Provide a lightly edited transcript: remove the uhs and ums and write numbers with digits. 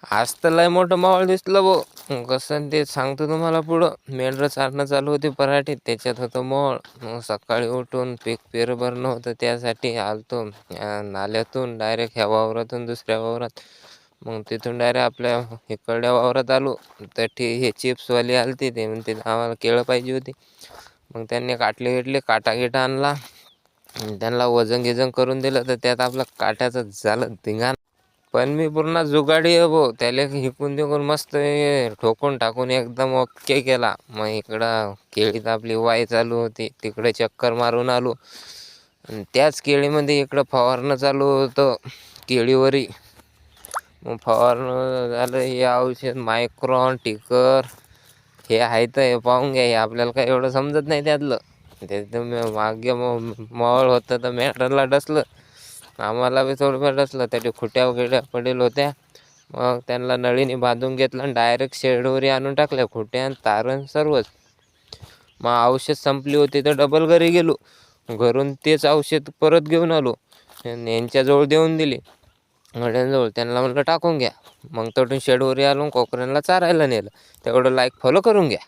आज तर लय मोठं मावळ दिसलं भाऊ. कसं ते सांगतो तुम्हाला पुढं. मेंढरं चारणं चालू होती पराठीत, त्याच्यात होतं मोळ. मग सकाळी उठून पीक पेर भरणं होतं, त्यासाठी आलतो नाल्यातून डायरेक्ट ह्या वावरातून दुसऱ्या वावरात. मग तिथून डायरेक्ट आपल्या इकडल्या वावरात आलो. तर हे चिप्सवाली आलती, ते म्हणते आम्हाला केळं पाहिजे होती. मग त्यांनी काटले काटा गिटा आणला, त्यांना वजन गिजन करून दिलं. तर त्यात आपलं काट्याचं झालं धिंगाण. पण मी पूर्ण जुगाडी आहे भाऊ. त्याला हिकून तिकून मस्त ठोकून टाकून एकदम ओके केला. मग इकडं केळीत आपली वाय चालू होती, तिकडे चक्कर मारून आलो. आणि त्याच केळीमध्ये इकडं फवारणं चालू होतं केळीवरी. मग फवारणं झालं. हे औषध मायक्रॉन टिकर हे आहे, तर हे पाहून घ्या. हे आपल्याला काय एवढं समजत नाही त्यातलं. ते मागे मळ होतं तर मेंढराला डसलं, आम्हाला बी थोडंफार डसलं. त्याच्या खुट्या वगैरे पडेल होत्या. मग त्यांना नळीने बांधून घेतलं आणि डायरेक्ट शेडवरी आणून टाकल्या, खुट्या तारण सर्वच. मग औषध संपली होती तर डबल घरी गेलो. घरून तेच औषध परत घेऊन आलो, यांच्याजवळ देऊन दिली गड्यांजवळ. त्यांना म्हटलं टाकून घ्या. मग तटून शेडवरी आलो, कोकऱ्यांना चारायला नेलं. तेवढं लाईक फॉलो करून घ्या.